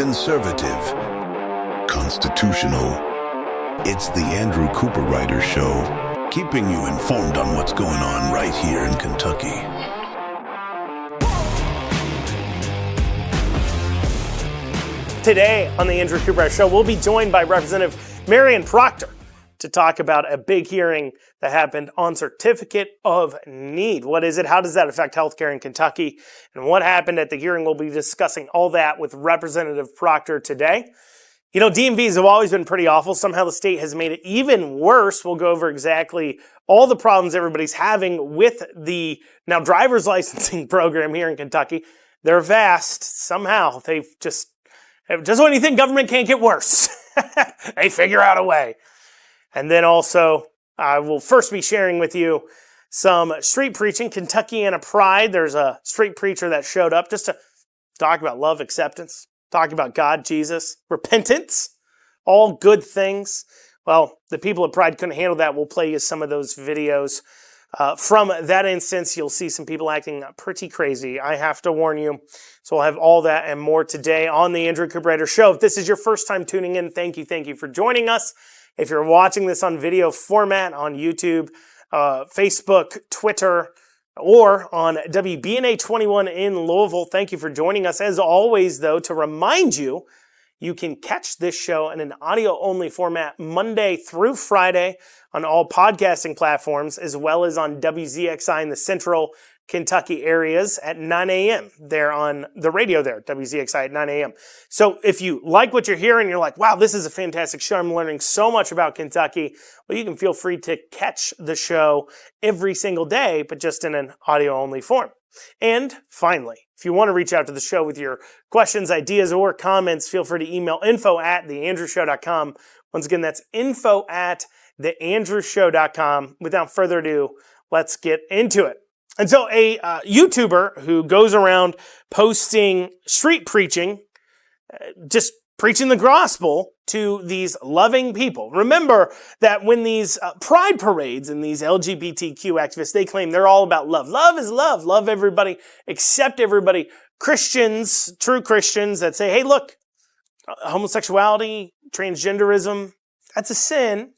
conservative, constitutional. It's the Andrew Cooperrider Show, keeping you informed on what's going on right here in Kentucky. Today on the Andrew Cooperrider Show, we'll be joined by Representative Marion Proctor to talk about a big hearing that happened on Certificate of Need. What is it? How does that affect healthcare in Kentucky? And what happened at the hearing? We'll be discussing all that with Representative Proctor today. You know, DMVs have always been pretty awful. Somehow the state has made it even worse. We'll go over exactly all the problems everybody's having with the now driver's licensing program here in Kentucky. They're vast. Somehow they've just when you think government can't get worse, they figure out a way. And then also, I will first be sharing with you some street preaching, Kentuckiana Pride. There's a street preacher that showed up just to talk about love, acceptance, talk about God, Jesus, repentance, all good things. Well, the people of Pride couldn't handle that. We'll play you some of those videos. From that instance, you'll see some people acting pretty crazy. I have to warn you. So we'll have all that and more today on the Andrew Cooperrider Show. If this is your first time tuning in, thank you for joining us. If you're watching this on video format on YouTube, Facebook, Twitter, or on WBNA 21 in Louisville, thank you for joining us. As always, though, to remind you, you can catch this show in an audio-only format Monday through Friday on all podcasting platforms, as well as on WZXI in the Central Kentucky areas at 9 a.m. They're on the radio there, WZXI at 9 a.m. So if you like what you're hearing, you're like, wow, this is a fantastic show. I'm learning so much about Kentucky. Well, you can feel free to catch the show every single day, but just in an audio-only form. And finally, if you want to reach out to the show with your questions, ideas, or comments, feel free to email info@theandrewshow.com. Once again, that's info@theandrewshow.com. Without further ado, let's get into it. And so a YouTuber who goes around posting street preaching, just preaching the gospel to these loving people. Remember that when these pride parades and these LGBTQ activists, they claim they're all about love. Love is love. Love everybody, accept everybody. Christians, true Christians that say, hey, look, homosexuality, transgenderism, that's a sin.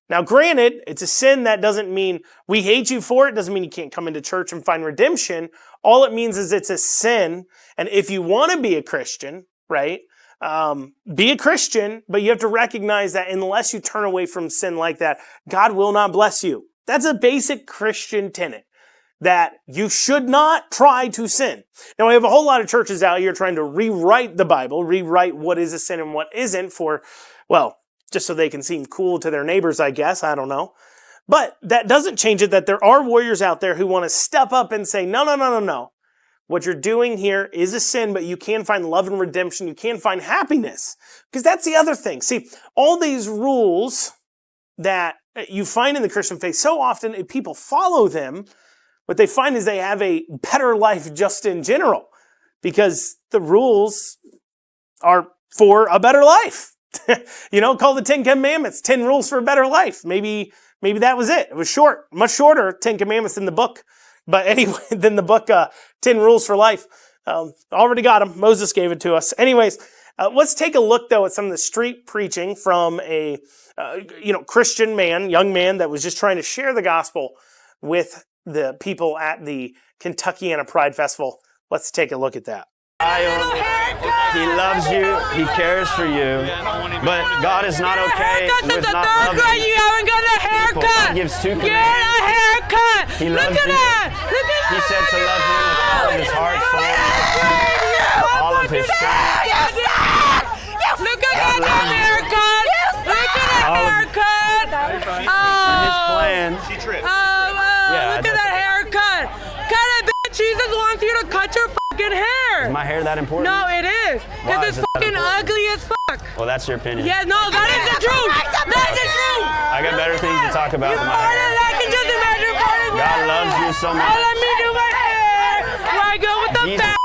Now, granted, it's a sin. That doesn't mean we hate you for it. It doesn't mean you can't come into church and find redemption. All it means is it's a sin. And if you want to be a Christian, right, be a Christian, but you have to recognize that unless you turn away from sin like that, God will not bless you. That's a basic Christian tenet, that you should not try to sin. Now, we have a whole lot of churches out here trying to rewrite the Bible, rewrite what is a sin and what isn't for, well, just so they can seem cool to their neighbors, I guess. I don't know. But that doesn't change it that there are warriors out there who want to step up and say, no. What you're doing here is a sin, but you can find love and redemption. You can find happiness. Because that's the other thing. See, all these rules that you find in the Christian faith, so often if people follow them, what they find is they have a better life just in general. Because the rules are for a better life. You know, call the 10 Commandments, 10 rules for a better life. Maybe that was it. It was short, much shorter, 10 Commandments than the book. But anyway, than the book, 10 Rules for Life. Already got them. Moses gave it to us. Anyways, let's take a look, though, at some of the street preaching from a, Christian man, young man that was just trying to share the gospel with the people at the Kentuckiana Pride Festival. Let's take a look at that. He loves you, he cares for you, but God is not okay with not loving people. You haven't got a haircut. God gives two commandments. Get a haircut. He loves Look at you. that. Look at He said to love him with all of his heart, soul, all of his strength. Look at that haircut. Look at that haircut. His plan. Look at that haircut. Cut it, bitch. Jesus wants you to cut your fucking hair. Is my hair that important? No, it is. Because it's fucking ugly as fuck. Well, that's your opinion. Yeah, no, that is the truth. That's the truth. I got better things to talk about than my hair. I can just imagine parting. God loves you so much. Oh, let me do my hair. Why go with the Jesus fat?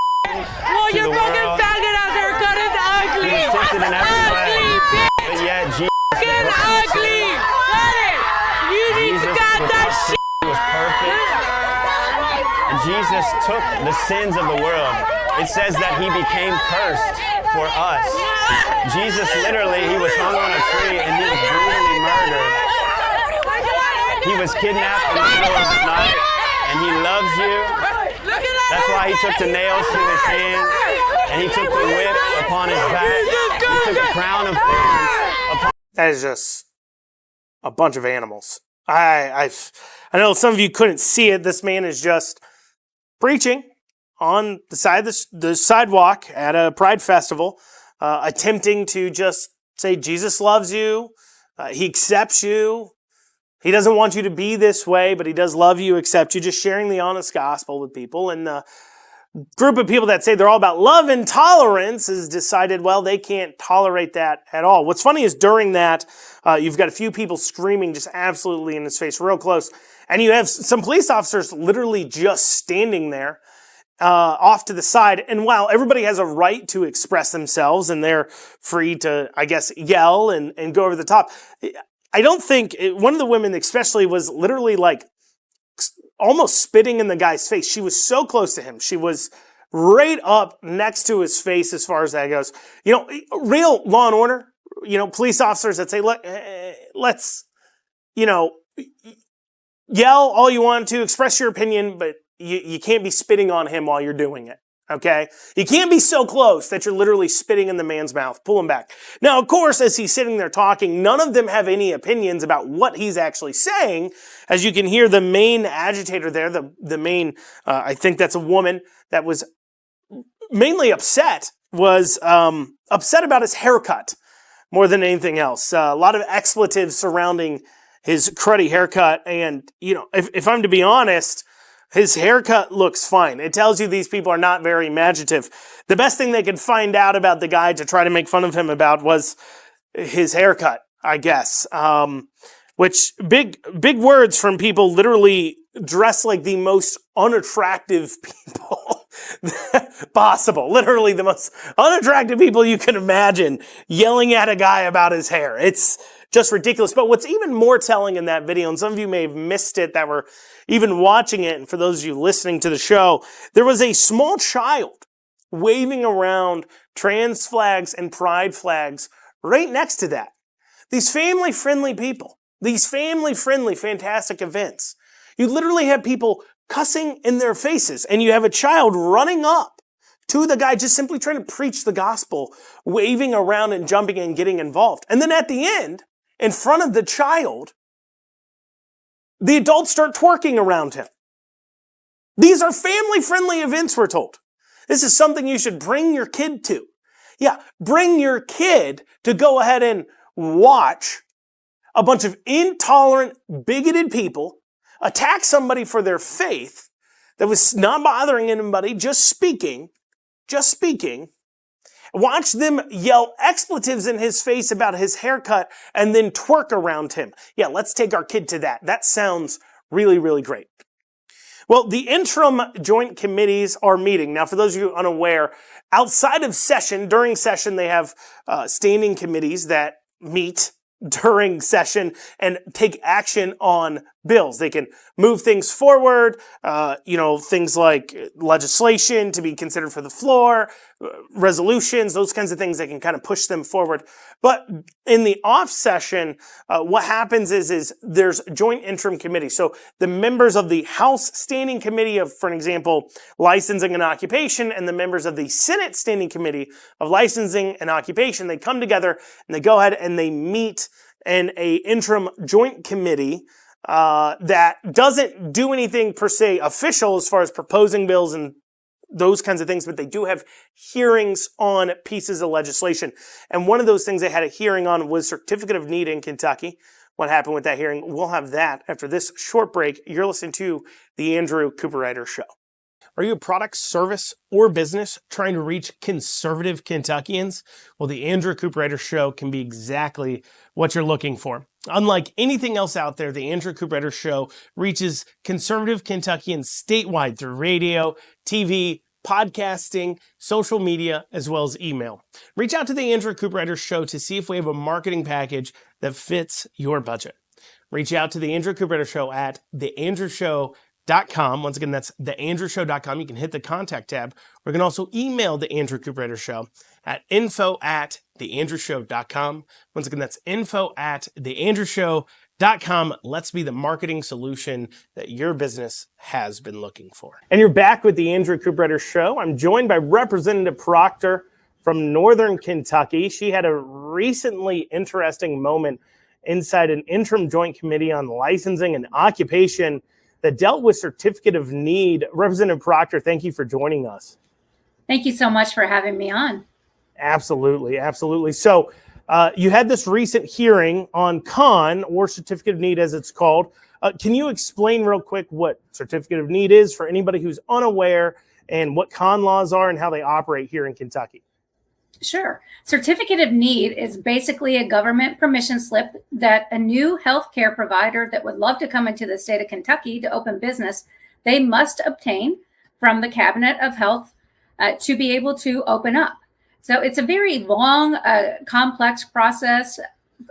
Well, your fucking faggot ass haircut is ugly. He was twisted in every way. Ugly, bitch. But yet, Jesus Fucking ugly. Cut it. You need to cut that shit. was perfect. And Jesus took the sins of the world. It says that he became cursed for us. Jesus literally, he was hung on a tree and he was brutally murdered. He was kidnapped in the middle of the night and he loves you. That's why he took the nails to his hands and he took the whip upon his back. He took a crown of thorns upon. That is just a bunch of animals. I know some of you couldn't see it. This man is just preaching on the side of the sidewalk at a pride festival, attempting to just say Jesus loves you, he accepts you, he doesn't want you to be this way, but he does love you, accept you, just sharing the honest gospel with people. And the group of people that say they're all about love and tolerance has decided, well, they can't tolerate that at all. What's funny is during that, you've got a few people screaming just absolutely in his face, real close, and you have some police officers literally just standing there, off to the side. And while everybody has a right to express themselves and they're free to, I guess, yell and go over the top, I don't think, one of the women especially was literally like almost spitting in the guy's face. She was so close to him. She was right up next to his face as far as that goes. You know, real law and order, you know, police officers that say, look, let's, you know, yell all you want to, express your opinion, but you can't be spitting on him while you're doing it, okay? You can't be so close that you're literally spitting in the man's mouth. Pull him back. Now, of course, as he's sitting there talking, none of them have any opinions about what he's actually saying. As you can hear, the main agitator there, the main, I think that's a woman that was mainly upset, was upset about his haircut more than anything else. A lot of expletives surrounding his cruddy haircut. And, you know, if I'm to be honest, his haircut looks fine. It tells you these people are not very imaginative. The best thing they could find out about the guy to try to make fun of him about was his haircut, I guess. Which, big words from people literally dressed like the most unattractive people possible. Literally the most unattractive people you can imagine yelling at a guy about his hair. It's just ridiculous. But what's even more telling in that video, and some of you may have missed it that were even watching it, and for those of you listening to the show, there was a small child waving around trans flags and pride flags right next to that. These family-friendly people, these family-friendly, fantastic events. You literally have people cussing in their faces, and you have a child running up to the guy just simply trying to preach the gospel, waving around and jumping and getting involved. And then at the end, in front of the child, the adults start twerking around him. These are family-friendly events, we're told. This is something you should bring your kid to. Yeah, bring your kid to go ahead and watch a bunch of intolerant, bigoted people attack somebody for their faith that was not bothering anybody, just speaking. Watch them yell expletives in his face about his haircut and then twerk around him. Yeah, let's take our kid to that. That sounds really, really great. Well, the interim joint committees are meeting. Now, for those of you unaware, outside of session, during session, they have standing committees that meet during session and take action on bills. They can move things forward, things like legislation to be considered for the floor, resolutions, those kinds of things that can kind of push them forward. But in the off session, what happens is there's joint interim committee. So the members of the House Standing Committee of, for an example, Licensing and Occupation, and the members of the Senate Standing Committee of Licensing and Occupation, they come together and they go ahead and they meet in a interim joint committee that doesn't do anything per se official as far as proposing bills and those kinds of things, but they do have hearings on pieces of legislation. And one of those things they had a hearing on was Certificate of Need in Kentucky. What happened with that hearing? We'll have that after this short break. You're listening to The Andrew Cooperrider Show. Are you a product, service, or business trying to reach conservative Kentuckians? Well, The Andrew Cooperrider Show can be exactly what you're looking for. Unlike anything else out there, The Andrew Cooperrider Show reaches conservative Kentuckians statewide through radio, TV, podcasting, social media, as well as email. Reach out to The Andrew Cooperrider Show to see if we have a marketing package that fits your budget. Reach out to The Andrew Cooperrider Show at theandrewshow.com. Once again, that's theandrewshow.com. You can hit the contact tab, or you can also email The Andrew Cooperrider Show at info@theandrewshow.com. Once again, that's info@theandrewshow.com. Let's be the marketing solution that your business has been looking for. And you're back with the Andrew Cooperrider Show. I'm joined by Representative Proctor from Northern Kentucky. She had a recently interesting moment inside an interim joint committee on licensing and occupation that dealt with certificate of need. Representative Proctor, thank you for joining us. Thank you so much for having me on. Absolutely, absolutely. So you had this recent hearing on CON, or certificate of need as it's called. Can you explain real quick what certificate of need is for anybody who's unaware, and what CON laws are and how they operate here in Kentucky? Sure. Certificate of need is basically a government permission slip that a new healthcare provider that would love to come into the state of Kentucky to open business, they must obtain from the Cabinet of Health to be able to open up. So it's a very long, complex process.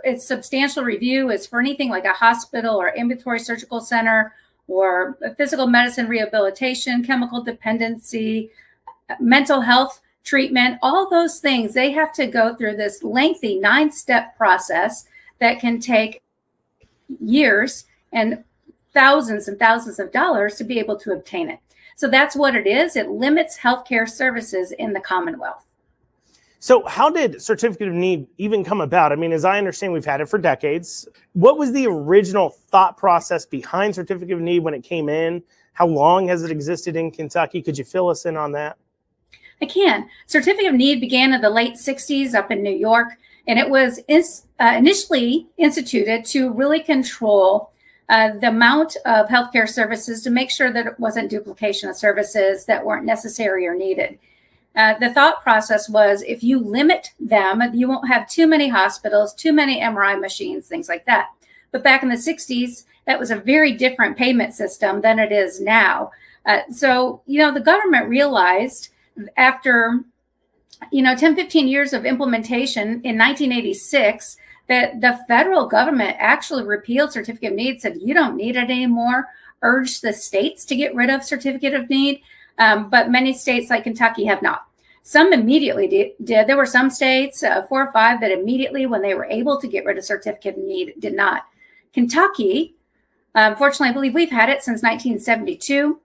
It's substantial review. It's for anything like a hospital or ambulatory surgical center or physical medicine rehabilitation, chemical dependency, mental health treatment, all those things. They have to go through this lengthy 9-step process that can take years and thousands of dollars to be able to obtain it. So that's what it is. It limits healthcare services in the Commonwealth. So how did certificate of need even come about? I mean, as I understand, we've had it for decades. What was the original thought process behind certificate of need when it came in? How long has it existed in Kentucky? Could you fill us in on that? I can. Certificate of need began in the late 60s up in New York, and it was initially instituted to really control the amount of healthcare services to make sure that it wasn't duplication of services that weren't necessary or needed. The thought process was if you limit them, you won't have too many hospitals, too many MRI machines, things like that. But back in the 60s, that was a very different payment system than it is now. So, the government realized after, 10, 15 years of implementation in 1986, that the federal government actually repealed certificate of need, said you don't need it anymore, urged the states to get rid of certificate of need. But many states like Kentucky have not. Some immediately did. There were some states, 4 or 5, that immediately, when they were able to get rid of certificate of need, did not. Kentucky, unfortunately, I believe we've had it since 1972.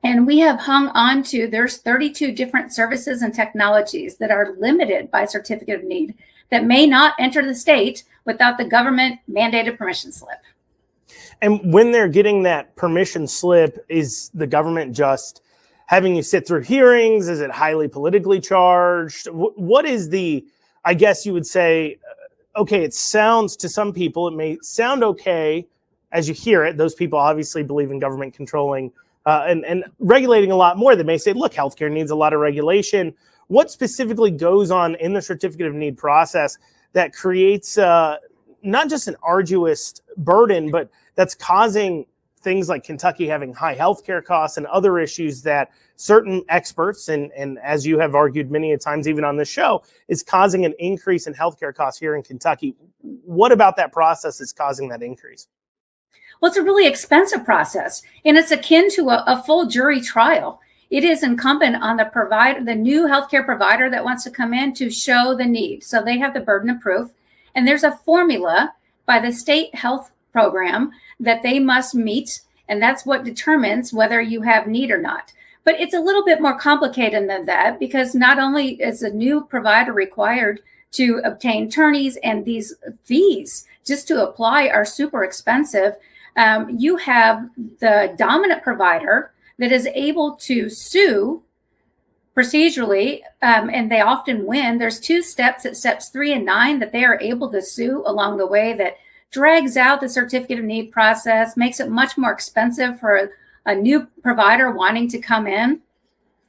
And we have hung on to, there's 32 different services and technologies that are limited by certificate of need that may not enter the state without the government mandated permission slip. And when they're getting that permission slip, is the government just having you sit through hearings? Is it highly politically charged? What is the, I guess you would say, okay, it sounds to some people, it may sound okay as you hear it. Those people obviously believe in government controlling and regulating a lot more. They may say, look, healthcare needs a lot of regulation. What specifically goes on in the certificate of need process that creates not just an arduous burden, but that's causing things like Kentucky having high healthcare costs and other issues that certain experts, and as you have argued many a times even on this show, is causing an increase in healthcare costs here in Kentucky? What about that process is causing that increase? Well, it's a really expensive process, and it's akin to a full jury trial. It is incumbent on the provider, the new healthcare provider that wants to come in, to show the need. So they have the burden of proof, and there's a formula by the state health program that they must meet, and that's what determines whether you have need or not. But it's a little bit more complicated than that, because not only is a new provider required to obtain attorneys, and these fees just to apply are super expensive. You have the dominant provider that is able to sue procedurally, and they often win. There's 2 steps at steps 3 and 9 that they are able to sue along the way that drags out the certificate of need process, makes it much more expensive for a new provider wanting to come in.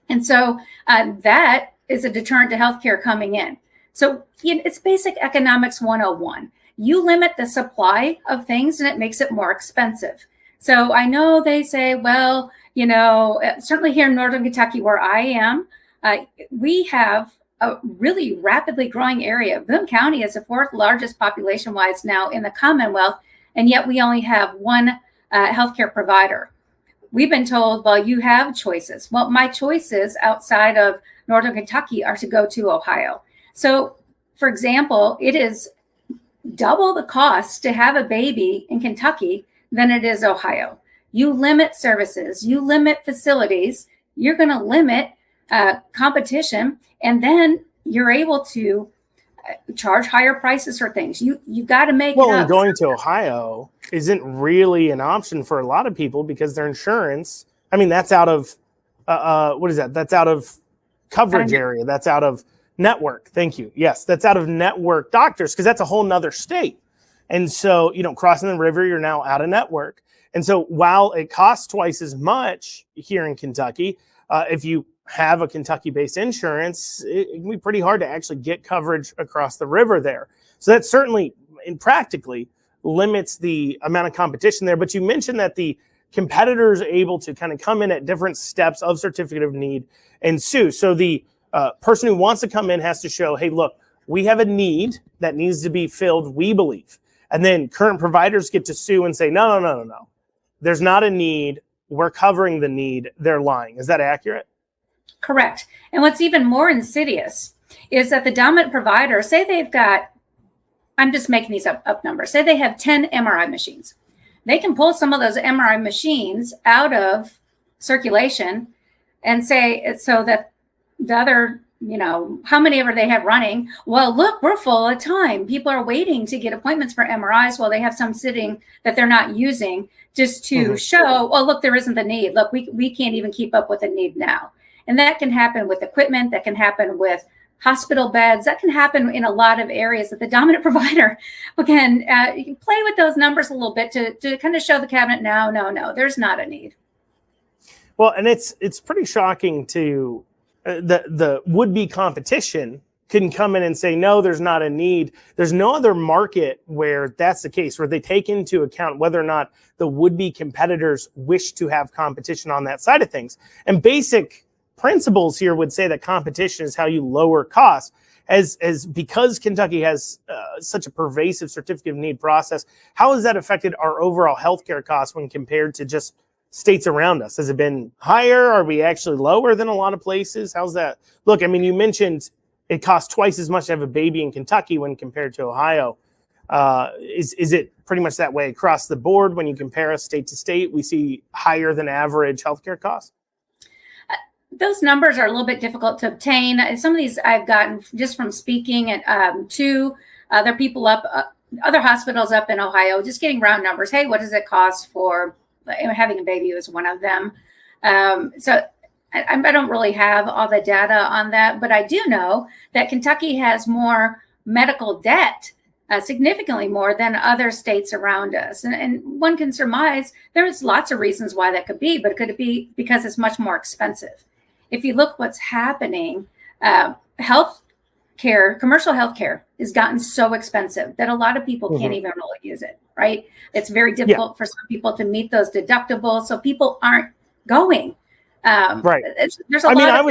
And so that is a deterrent to healthcare coming in. So it's basic economics 101. You limit the supply of things and it makes it more expensive. So I know they say, well, certainly here in Northern Kentucky where I am, we have a really rapidly growing area. Boone County is the 4th largest population-wise now in the Commonwealth, and yet we only have 1 healthcare provider. We've been told, well, you have choices. Well, my choices outside of Northern Kentucky are to go to Ohio. So, for example, it is double the cost to have a baby in Kentucky than it is Ohio. You limit services, you limit facilities, you're going to limit competition, and then you're able to charge higher prices for things. You've got to make it up. And going to Ohio isn't really an option for a lot of people because their insurance, I mean, that's out of, what is that? That's out of coverage area. That's out of network. Thank you. Yes, that's out of network doctors because that's a whole nother state. And so, crossing the river, you're now out of network. And so while it costs twice as much here in Kentucky, if you have a Kentucky-based insurance, it can be pretty hard to actually get coverage across the river there. So that certainly, practically, limits the amount of competition there. But you mentioned that the competitors are able to kind of come in at different steps of certificate of need and sue. So the person who wants to come in has to show, hey, look, we have a need that needs to be filled, we believe. And then current providers get to sue and say, no. There's not a need. We're covering the need. They're lying. Is that accurate? Correct. And what's even more insidious is that the dominant provider, say they've got, I'm just making these up numbers, say they have 10 MRI machines. They can pull some of those MRI machines out of circulation and say, so that the other, how many ever they have running, well, look, we're full of time. People are waiting to get appointments for MRIs while they have some sitting that they're not using just to show, oh, look, there isn't the need. Look, we can't even keep up with the need now. And that can happen with equipment. That can happen with hospital beds. That can happen in a lot of areas that the dominant provider can play with those numbers a little bit to kind of show the cabinet, no, there's not a need. Well, and it's pretty shocking to the would-be competition can come in and say, no, there's not a need. There's no other market where that's the case, where they take into account whether or not the would-be competitors wish to have competition on that side of things. And basic principles here would say that competition is how you lower costs. As because Kentucky has such a pervasive certificate of need process, how has that affected our overall healthcare costs when compared to just states around us? Has it been higher? Are we actually lower than a lot of places? How's that? Look, I mean, you mentioned it costs twice as much to have a baby in Kentucky when compared to Ohio. Is it pretty much that way across the board when you compare us state to state? We see higher than average healthcare costs? Those numbers are a little bit difficult to obtain. Some of these I've gotten just from speaking to other people other hospitals up in Ohio, just getting round numbers. Hey, what does it cost for having a baby was one of them. So I don't really have all the data on that, but I do know that Kentucky has more medical debt, significantly more than other states around us. And one can surmise there's lots of reasons why that could be, but could it be because it's much more expensive? If you look what's happening, commercial healthcare has gotten so expensive that a lot of people can't even really use it, right? It's very difficult for some people to meet those deductibles, so people aren't going. Right. There's a lot. I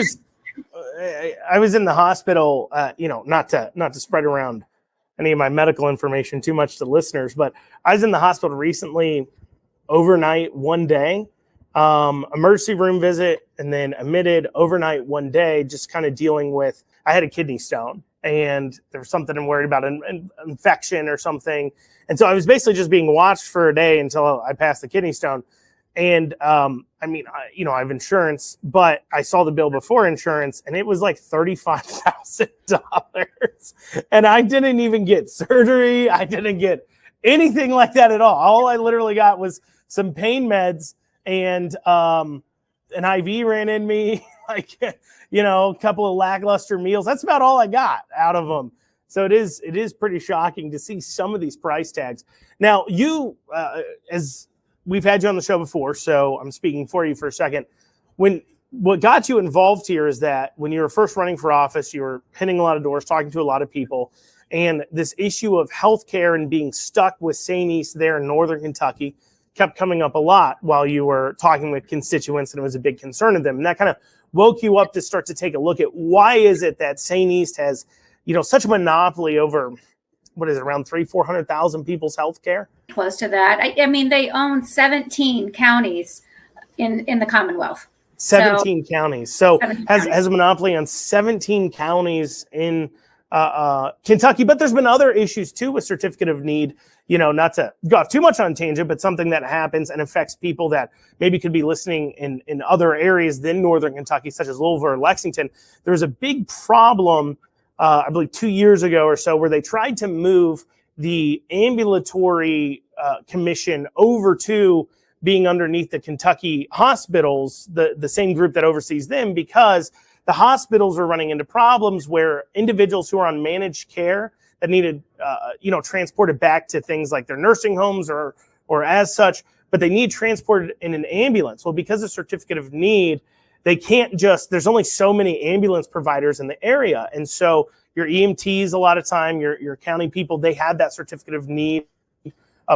was in the hospital, not to spread around any of my medical information too much to listeners, but I was in the hospital recently, overnight, one day. Emergency room visit and then admitted overnight one day, just kind of dealing with, I had a kidney stone and there was something I'm worried about, an infection or something. And so I was basically just being watched for a day until I passed the kidney stone. And I have insurance, but I saw the bill before insurance and it was like $35,000. And I didn't even get surgery. I didn't get anything like that at all. All I literally got was some pain meds and an IV ran in me, a couple of lackluster meals. That's about all I got out of them. So it is pretty shocking to see some of these price tags. Now, you, as we've had you on the show before, so I'm speaking for you for a second. What got you involved here is that when you were first running for office, you were hitting a lot of doors, talking to a lot of people, and this issue of healthcare and being stuck with St. East there in Northern Kentucky kept coming up a lot while you were talking with constituents, and it was a big concern of them. And that kind of woke you up to start to take a look at why is it that St. East has, such a monopoly over, around 400,000 people's healthcare? Close to that. I mean, they own 17 counties in the Commonwealth. 17 counties. So 17 has a monopoly on 17 counties in Kentucky. But there's been other issues too with certificate of need. You know, not to go off too much on tangent, but something that happens and affects people that maybe could be listening in other areas than Northern Kentucky, such as Louisville or Lexington. There was a big problem, I believe 2 years ago or so, where they tried to move the ambulatory commission over to being underneath the Kentucky hospitals, the same group that oversees them, because the hospitals were running into problems where individuals who are on managed care that needed, transported back to things like their nursing homes or as such, but they need transported in an ambulance. Well, because of certificate of need, they can't there's only so many ambulance providers in the area. And so your EMTs, a lot of time, your county people, they have that certificate of need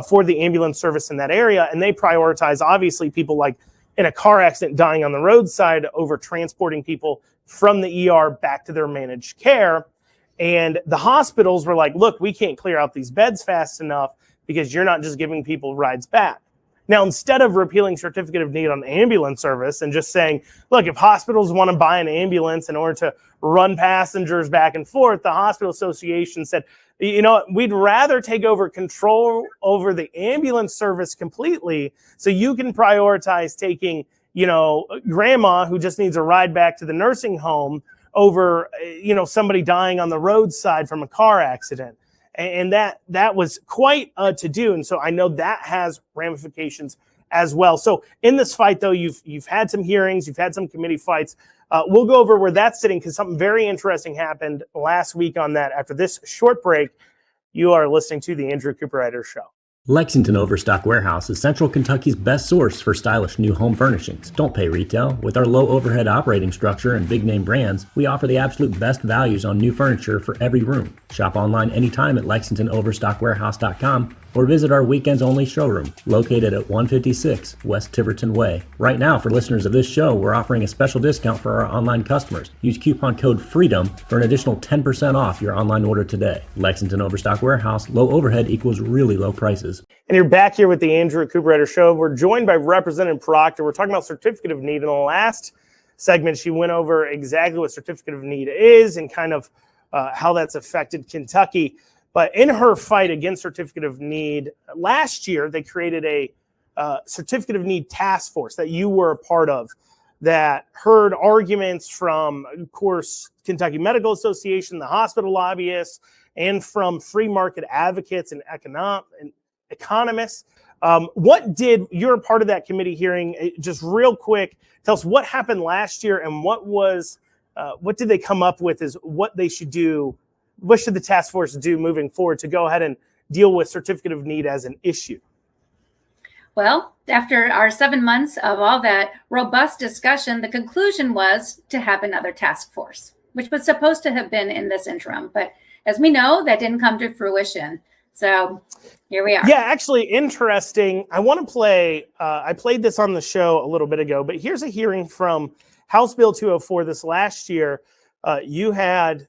for the ambulance service in that area. And they prioritize, obviously, people like in a car accident dying on the roadside over transporting people from the ER back to their managed care. And the hospitals were like, look, we can't clear out these beds fast enough because you're not just giving people rides back. Now, instead of repealing certificate of need on ambulance service and just saying, look, if hospitals want to buy an ambulance in order to run passengers back and forth, the hospital association said, you know, we'd rather take over control over the ambulance service completely so you can prioritize taking, grandma who just needs a ride back to the nursing home over, somebody dying on the roadside from a car accident. And that was quite a to-do. And so I know that has ramifications as well. So in this fight, though, you've had some hearings, you've had some committee fights. We'll go over where that's sitting because something very interesting happened last week on that. After this short break, you are listening to the Andrew Cooperrider Show. Lexington Overstock Warehouse is Central Kentucky's best source for stylish new home furnishings. Don't pay retail. With our low overhead operating structure and big name brands, we offer the absolute best values on new furniture for every room. Shop online anytime at LexingtonOverstockWarehouse.com or visit our weekends only showroom located at 156 West Tiverton Way. Right now, for listeners of this show, we're offering a special discount for our online customers. Use coupon code FREEDOM for an additional 10% off your online order today. Lexington Overstock Warehouse, low overhead equals really low prices. And you're back here with the Andrew Cooperrider Show. We're joined by Representative Proctor. We're talking about certificate of need. In the last segment, she went over exactly what certificate of need is and kind of how that's affected Kentucky. But in her fight against certificate of need, last year they created a certificate of need task force that you were a part of that heard arguments from, of course, Kentucky Medical Association, the hospital lobbyists, and from free market advocates and economists. You're a part of that committee hearing. Just real quick, tell us what happened last year and what did they come up with is what they should do. What should the task force do moving forward to go ahead and deal with certificate of need as an issue? Well, after our 7 months of all that robust discussion, the conclusion was to have another task force, which was supposed to have been in this interim. But as we know, that didn't come to fruition. So here we are. Yeah, actually interesting. I want to play, I played this on the show a little bit ago, but here's a hearing from House Bill 204 this last year. You had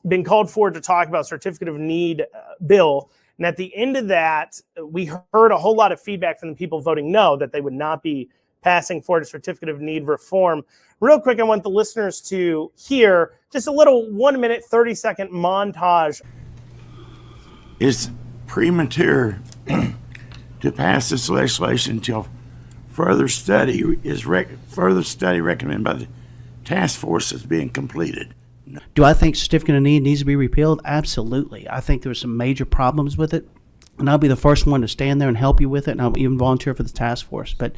been called forward to talk about certificate of need bill. And at the end of that, we heard a whole lot of feedback from the people voting no, that they would not be passing forward a certificate of need reform. Real quick, I want the listeners to hear just a little 1 minute, 30-second montage. It's premature to pass this legislation until further study recommended by the task force is being completed. Do I think certificate of need needs to be repealed? Absolutely. I think there's some major problems with it, and I'll be the first one to stand there and help you with it, and I'll even volunteer for the task force. But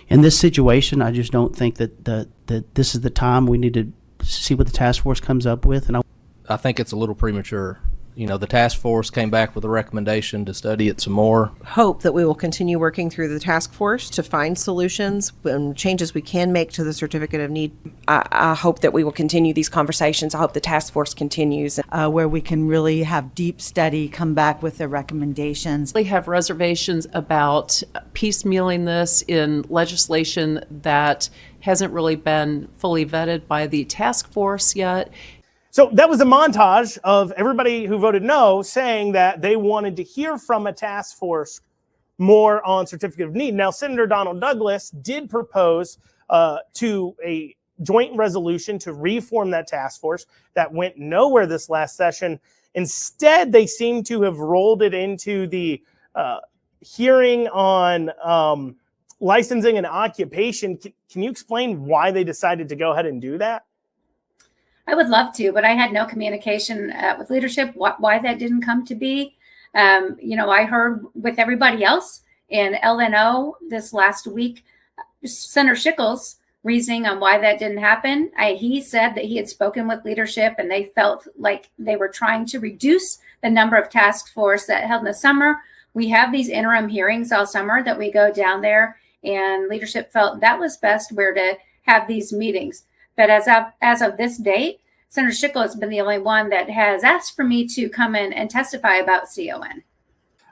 in this situation, I just don't think that this is the time. We need to see what the task force comes up with. And I think it's a little premature. You know, the task force came back with a recommendation to study it some more. Hope that we will continue working through the task force to find solutions and changes we can make to the certificate of need. I hope that we will continue these conversations. I hope the task force continues. Where we can really have deep study, come back with their recommendations. We have reservations about piecemealing this in legislation that hasn't really been fully vetted by the task force yet. So that was a montage of everybody who voted no saying that they wanted to hear from a task force more on certificate of need. Now, Senator Donald Douglas did propose to a joint resolution to reform that task force that went nowhere this last session. Instead, they seem to have rolled it into the hearing on licensing and occupation. Can you explain why they decided to go ahead and do that? I would love to, but I had no communication with leadership why that didn't come to be. I heard with everybody else in LNO this last week, Senator Schickles' reasoning on why that didn't happen. He said that he had spoken with leadership and they felt like they were trying to reduce the number of task force that held in the summer. We have these interim hearings all summer that we go down there, and leadership felt that was best where to have these meetings. But as of this date, Senator Schickles has been the only one that has asked for me to come in and testify about CON.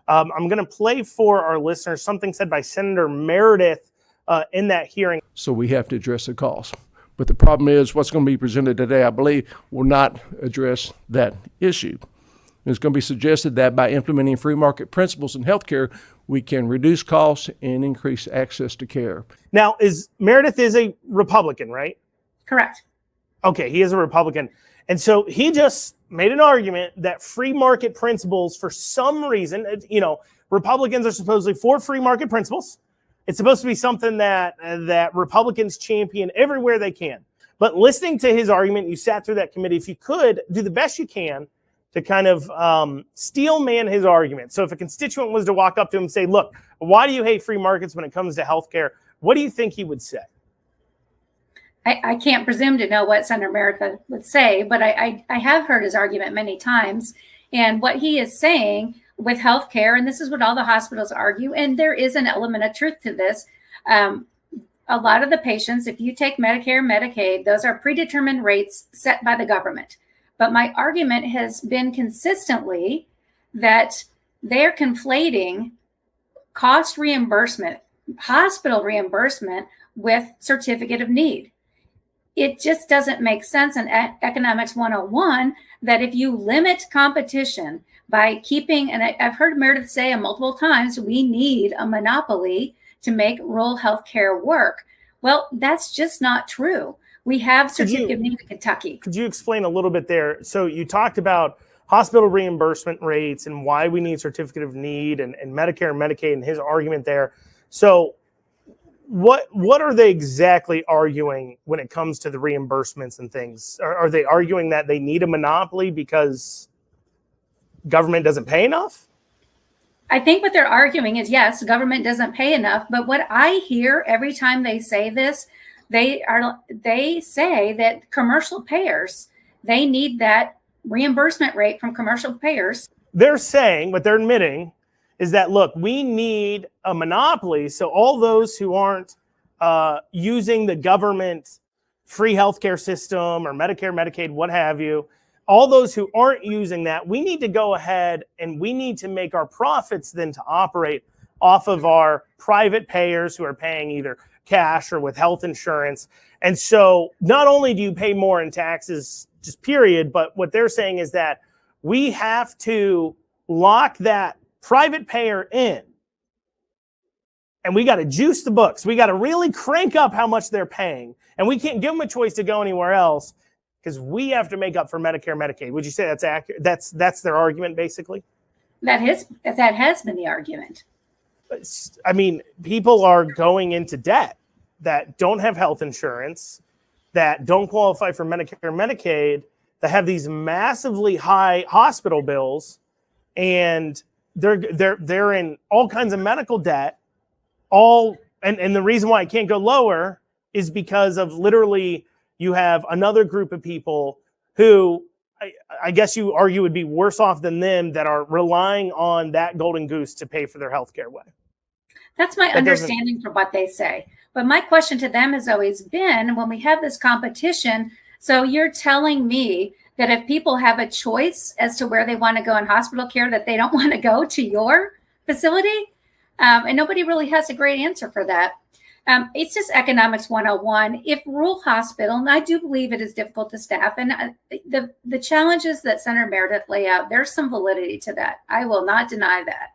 I'm going to play for our listeners something said by Senator Meredith in that hearing. So we have to address the cost. But the problem is what's going to be presented today, I believe, will not address that issue. It's going to be suggested that by implementing free market principles in healthcare, we can reduce costs and increase access to care. Now, Meredith is a Republican, right? Correct. Okay, he is a Republican. And so he just made an argument that free market principles, for some reason, Republicans are supposedly for free market principles. It's supposed to be something that Republicans champion everywhere they can. But listening to his argument, you sat through that committee. If you could, do the best you can to kind of steel man his argument. So if a constituent was to walk up to him and say, look, why do you hate free markets when it comes to healthcare? What do you think he would say? I can't presume to know what Senator Meredith would say, but I have heard his argument many times. And what he is saying with healthcare, and this is what all the hospitals argue, and there is an element of truth to this. A lot of the patients, if you take Medicare, Medicaid, those are predetermined rates set by the government. But my argument has been consistently that they're conflating cost reimbursement, hospital reimbursement, with certificate of need. It just doesn't make sense in Economics 101 that if you limit competition by keeping, and I've heard Meredith say multiple times, we need a monopoly to make rural healthcare work. Well, that's just not true. We have certificate of need in Kentucky. Could you explain a little bit there? So you talked about hospital reimbursement rates and why we need certificate of need and Medicare and Medicaid and his argument there. So what are they exactly arguing when it comes to the reimbursements and things? Are they arguing that they need a monopoly because government doesn't pay enough? I think what they're arguing is, yes, government doesn't pay enough. But what I hear every time they say this, they say that commercial payers, they need that reimbursement rate from commercial payers. They're saying, what they're admitting is that, look, we need a monopoly. So all those who aren't using the government free healthcare system or Medicare, Medicaid, what have you, all those who aren't using that, we need to go ahead and we need to make our profits then to operate off of our private payers who are paying either cash or with health insurance. And so not only do you pay more in taxes, just period, but what they're saying is that we have to lock that private payer in, and we got to juice the books. We got to really crank up how much they're paying, and we can't give them a choice to go anywhere else because we have to make up for Medicare, Medicaid. Would you say that's accurate? That's their argument, basically? That has been the argument. I mean, people are going into debt that don't have health insurance, that don't qualify for Medicare, Medicaid, that have these massively high hospital bills, and they're in all kinds of medical debt. And the reason why it can't go lower is because of literally you have another group of people who I guess you argue would be worse off than them that are relying on that golden goose to pay for their healthcare way. That's my understanding for what they say. But my question to them has always been, when we have this competition, so you're telling me that if people have a choice as to where they want to go in hospital care, that they don't want to go to your facility? And nobody really has a great answer for that. It's just Economics 101. If rural hospital, and I do believe it is difficult to staff, and the challenges that Senator Meredith lay out, there's some validity to that. I will not deny that.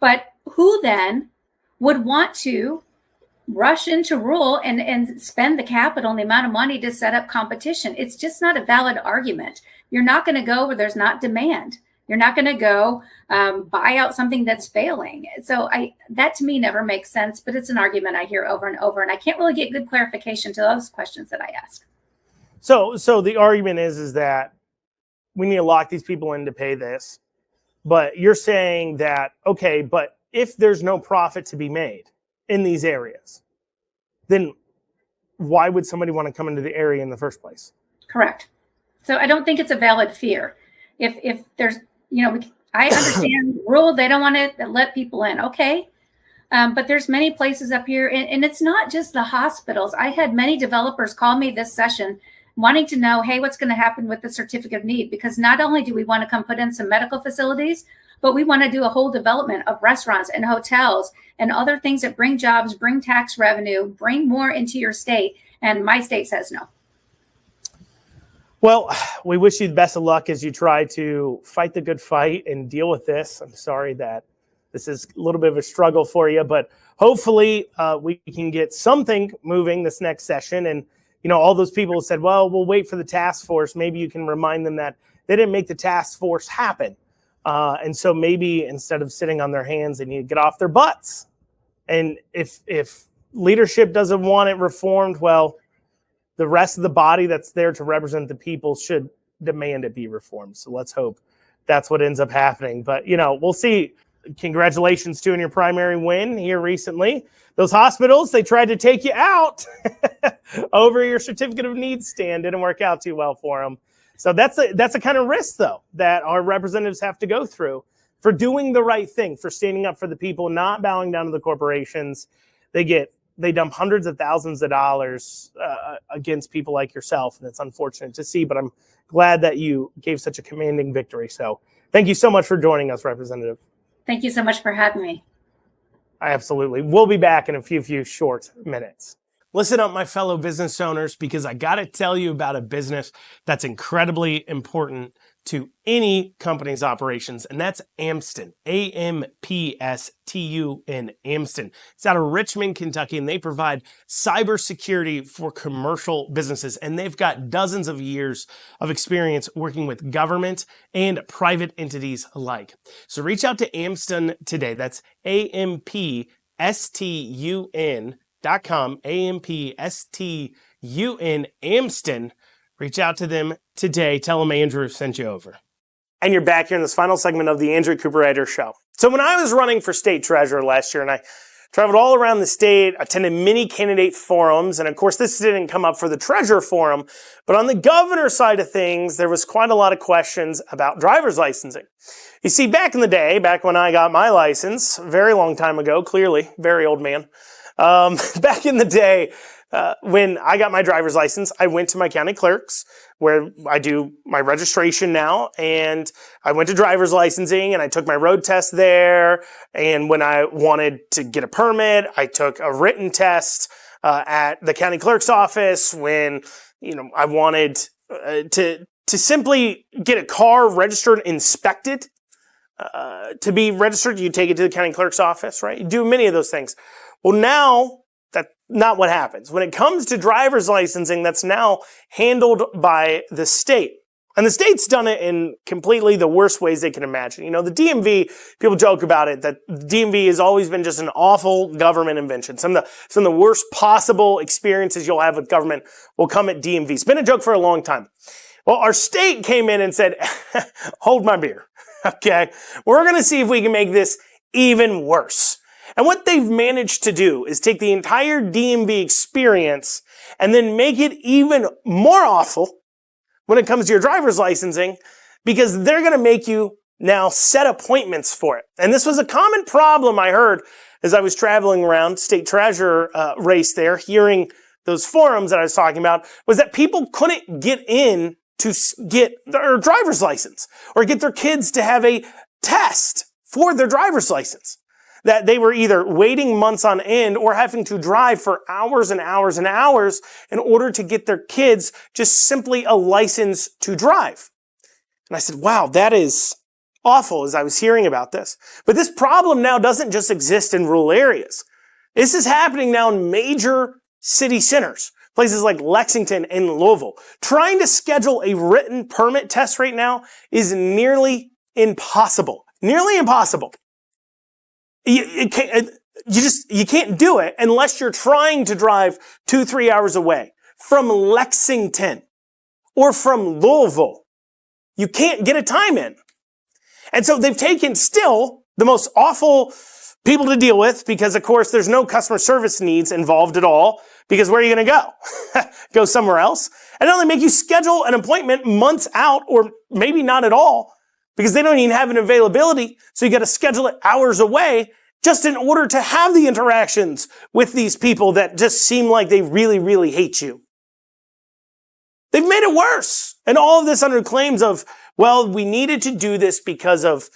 But who then would want to rush into rural and spend the capital and the amount of money to set up competition. It's just not a valid argument. You're not going to go where there's not demand. You're not going to go buy out something that's failing. So that to me never makes sense, but it's an argument I hear over and over, and I can't really get good clarification to those questions that I ask. So the argument is that we need to lock these people in to pay this, but you're saying that, okay, but if there's no profit to be made in these areas, then why would somebody want to come into the area in the first place? Correct. So I don't think it's a valid fear. If there's, I understand rural, they don't want to let people in. Okay. But there's many places up here, and it's not just the hospitals. I had many developers call me this session wanting to know, hey, what's going to happen with the certificate of need? Because not only do we want to come put in some medical facilities, but we want to do a whole development of restaurants and hotels and other things that bring jobs, bring tax revenue, bring more into your state. And my state says no. Well, we wish you the best of luck as you try to fight the good fight and deal with this. I'm sorry that this is a little bit of a struggle for you, but hopefully we can get something moving this next session. And, all those people who said, well, we'll wait for the task force. Maybe you can remind them that they didn't make the task force happen. And so maybe instead of sitting on their hands, they need to get off their butts. And if leadership doesn't want it reformed, well, the rest of the body that's there to represent the people should demand it be reformed. So let's hope that's what ends up happening. But, we'll see. Congratulations to in your primary win here recently. Those hospitals, they tried to take you out over your certificate of need stand. Didn't work out too well for them. So that's a kind of risk, though, that our representatives have to go through for doing the right thing, for standing up for the people, not bowing down to the corporations. They dump hundreds of thousands of dollars against people like yourself, and it's unfortunate to see, but I'm glad that you gave such a commanding victory. So thank you so much for joining us, Representative. Thank you so much for having me. Absolutely. We'll be back in a few short minutes. Listen up, my fellow business owners, because I got to tell you about a business that's incredibly important to any company's operations, and that's Amston, A-M-P-S-T-U-N, Amston. It's out of Richmond, Kentucky, and they provide cybersecurity for commercial businesses, and they've got dozens of years of experience working with government and private entities alike. So reach out to Amston today. That's AMPSTUN.com, AMPSTUN, Amston. Reach out to them today. Tell them Andrew sent you over. And you're back here in this final segment of the Andrew Cooperrider Show. So when I was running for state treasurer last year, and I traveled all around the state, attended many candidate forums, and of course this didn't come up for the treasurer forum, but on the governor side of things, there was quite a lot of questions about driver's licensing. You see, back in the day, back when I got my license, a very long time ago, clearly, very old man, back in the day, when I got my driver's license, I went to my county clerks where I do my registration now, and I went to driver's licensing and I took my road test there. And when I wanted to get a permit, I took a written test at the county clerk's office. When I wanted to simply get a car registered, inspected, to be registered, you take it to the county clerk's office, right? You do many of those things. Well, now that's not what happens. When it comes to driver's licensing, that's now handled by the state. And the state's done it in completely the worst ways they can imagine. The DMV, people joke about it, that the DMV has always been just an awful government invention. Some of the worst possible experiences you'll have with government will come at DMV. It's been a joke for a long time. Well, our state came in and said, hold my beer. Okay. We're going to see if we can make this even worse. And what they've managed to do is take the entire DMV experience and then make it even more awful when it comes to your driver's licensing, because they're going to make you now set appointments for it. And this was a common problem I heard as I was traveling around state treasurer race there, hearing those forums that I was talking about, was that people couldn't get in to get their driver's license or get their kids to have a test for their driver's license. That they were either waiting months on end or having to drive for hours and hours and hours in order to get their kids just simply a license to drive. And I said, wow, that is awful as I was hearing about this. But this problem now doesn't just exist in rural areas. This is happening now in major city centers, places like Lexington and Louisville. Trying to schedule a written permit test right now is nearly impossible. Nearly impossible. You can't do it unless you're trying to drive 2-3 hours away from Lexington or from Louisville. You can't get a time in. And so they've taken still the most awful people to deal with because, of course, there's no customer service needs involved at all because where are you going to go? Go somewhere else. And now they make you schedule an appointment months out or maybe not at all because they don't even have an availability. So you got to schedule it hours away just in order to have the interactions with these people that just seem like they really, really hate you. They've made it worse. And all of this under claims of, well, we needed to do this because of,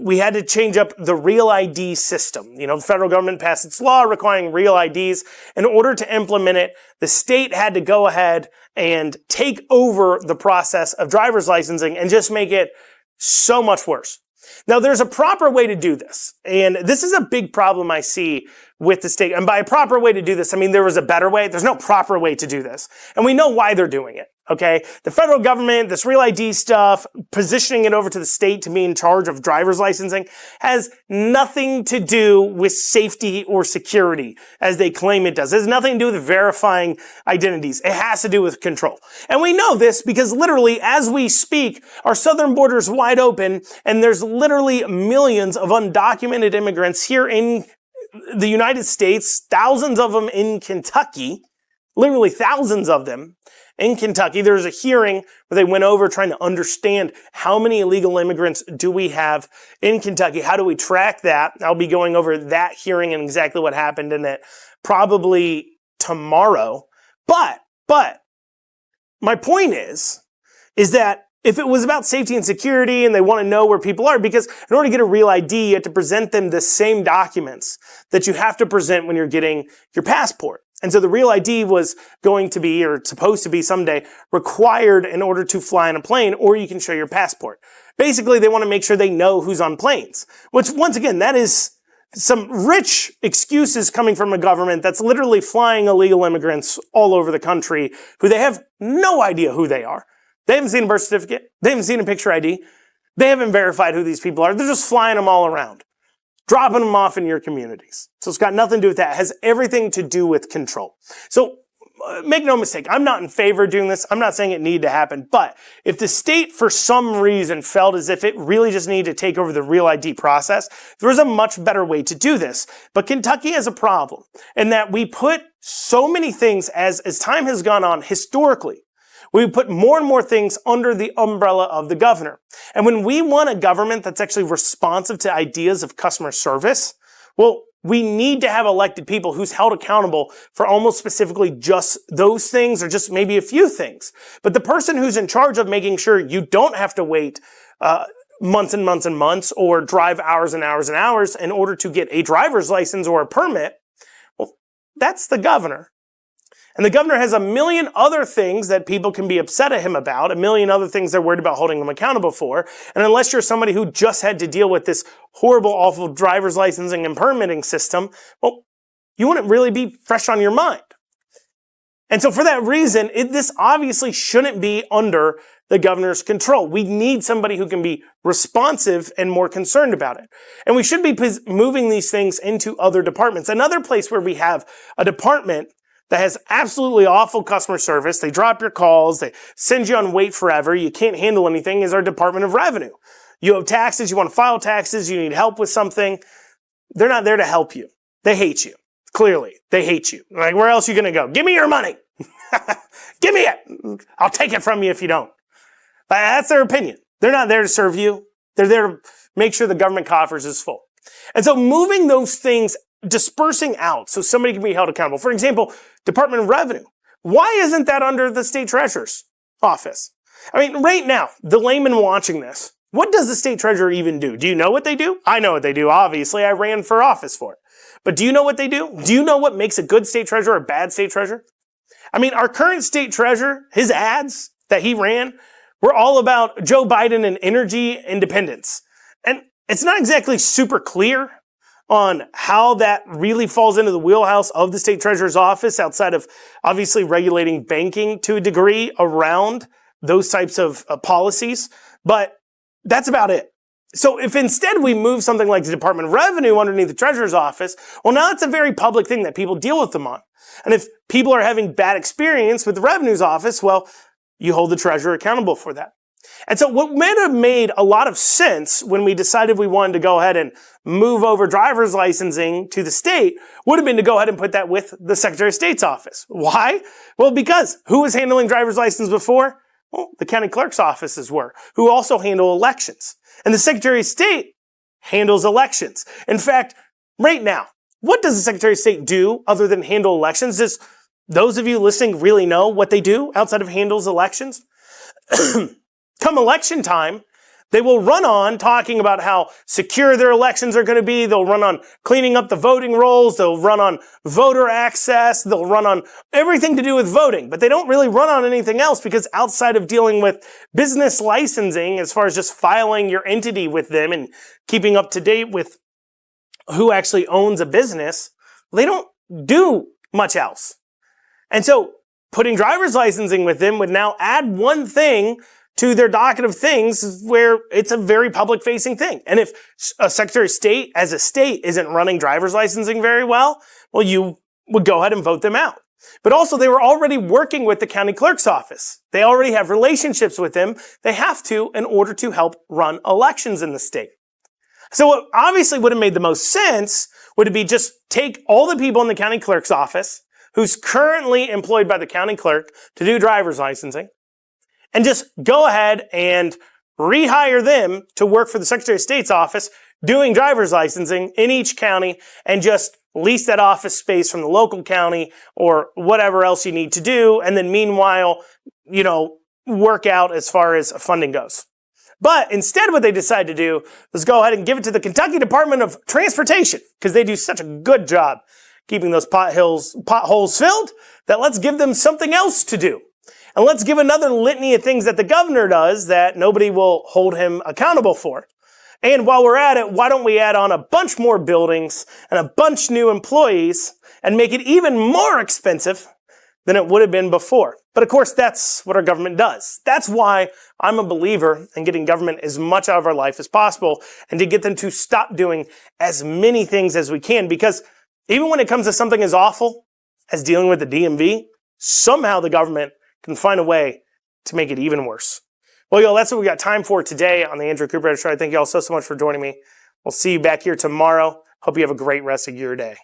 we had to change up the real ID system. You know, the federal government passed its law requiring real IDs. In order to implement it, the state had to go ahead and take over the process of driver's licensing and just make it so much worse. Now, there's a proper way to do this. And this is a big problem I see with the state. And by a proper way to do this, I mean there was a better way. There's no proper way to do this. And we know why they're doing it. Okay? The federal government, this real ID stuff, positioning it over to the state to be in charge of driver's licensing has nothing to do with safety or security as they claim it does. It has nothing to do with verifying identities. It has to do with control. And we know this because literally as we speak, our southern border is wide open and there's literally millions of undocumented immigrants here in the United States, thousands of them in Kentucky, literally thousands of them in Kentucky. There was a hearing where they went over trying to understand how many illegal immigrants do we have in Kentucky? How do we track that? I'll be going over that hearing and exactly what happened in it probably tomorrow. But my point is that if it was about safety and security and they want to know where people are, because in order to get a real ID, you have to present them the same documents that you have to present when you're getting your passport. And so the real ID was going to be, or supposed to be someday, required in order to fly on a plane, or you can show your passport. Basically, they want to make sure they know who's on planes, which once again, that is some rich excuses coming from a government that's literally flying illegal immigrants all over the country who they have no idea who they are. They haven't seen a birth certificate. They haven't seen a picture ID. They haven't verified who these people are. They're just flying them all around, dropping them off in your communities. So it's got nothing to do with that. It has everything to do with control. So make no mistake, I'm not in favor of doing this. I'm not saying it needed to happen. But if the state for some reason felt as if it really just needed to take over the real ID process, there was a much better way to do this. But Kentucky has a problem in that we put so many things as time has gone on historically. We put more and more things under the umbrella of the governor. And when we want a government that's actually responsive to ideas of customer service, well, we need to have elected people who's held accountable for almost specifically just those things or just maybe a few things. But the person who's in charge of making sure you don't have to wait months and months and months or drive hours and hours and hours in order to get a driver's license or a permit, well, that's the governor. And the governor has a million other things that people can be upset at him about, a million other things they're worried about holding him accountable for. And unless you're somebody who just had to deal with this horrible, awful driver's licensing and permitting system, well, you wouldn't really be fresh on your mind. And so for that reason, this obviously shouldn't be under the governor's control. We need somebody who can be responsive and more concerned about it. And we should be moving these things into other departments. Another place where we have a department that has absolutely awful customer service. They drop your calls. They send you on wait forever. You can't handle anything is our Department of Revenue. You have taxes. You want to file taxes. You need help with something. They're not there to help you. They hate you. Clearly, they hate you. Like, where else are you going to go? Give me your money. Give me it. I'll take it from you if you don't. That's their opinion. They're not there to serve you. They're there to make sure the government coffers is full. And so moving those things, dispersing out so somebody can be held accountable. For example, Department of Revenue. Why isn't that under the state treasurer's office? I mean, right now, the layman watching this, what does the state treasurer even do? Do you know what they do? I know what they do. Obviously, I ran for office for it. But do you know what they do? Do you know what makes a good state treasurer or a bad state treasurer? I mean, our current state treasurer, his ads that he ran were all about Joe Biden and energy independence. And it's not exactly super clear on how that really falls into the wheelhouse of the state treasurer's office outside of obviously regulating banking to a degree around those types of policies. But that's about it. So if instead we move something like the Department of Revenue underneath the treasurer's office, well, now it's a very public thing that people deal with them on. And if people are having bad experience with the revenue's office, well, you hold the treasurer accountable for that. And so what might have made a lot of sense when we decided we wanted to go ahead and move over driver's licensing to the state would have been to go ahead and put that with the Secretary of State's office. Why? Well, because who was handling driver's license before? Well, the county clerk's offices were, who also handle elections. And the Secretary of State handles elections. In fact, right now, what does the Secretary of State do other than handle elections? Does those of you listening really know what they do outside of handles elections? Come election time, they will run on talking about how secure their elections are going to be. They'll run on cleaning up the voting rolls. They'll run on voter access. They'll run on everything to do with voting. But they don't really run on anything else because outside of dealing with business licensing, as far as just filing your entity with them and keeping up to date with who actually owns a business, they don't do much else. And so putting driver's licensing with them would now add one thing to their docket of things where it's a very public-facing thing. And if a Secretary of State, as a state, isn't running driver's licensing very well, well, you would go ahead and vote them out. But also, they were already working with the county clerk's office. They already have relationships with them. They have to in order to help run elections in the state. So what obviously would have made the most sense would be just take all the people in the county clerk's office who's currently employed by the county clerk to do driver's licensing, and just go ahead and rehire them to work for the Secretary of State's office doing driver's licensing in each county and just lease that office space from the local county or whatever else you need to do. And then meanwhile, work out as far as funding goes. But instead what they decided to do was go ahead and give it to the Kentucky Department of Transportation because they do such a good job keeping those potholes filled that let's give them something else to do. And let's give another litany of things that the governor does that nobody will hold him accountable for. And while we're at it, why don't we add on a bunch more buildings and a bunch new employees and make it even more expensive than it would have been before. But of course, that's what our government does. That's why I'm a believer in getting government as much out of our life as possible and to get them to stop doing as many things as we can. Because even when it comes to something as awful as dealing with the DMV, somehow the government can find a way to make it even worse. Well, y'all, that's what we got time for today on the Andrew Cooperrider Show. I thank y'all so much for joining me. We'll see you back here tomorrow. Hope you have a great rest of your day.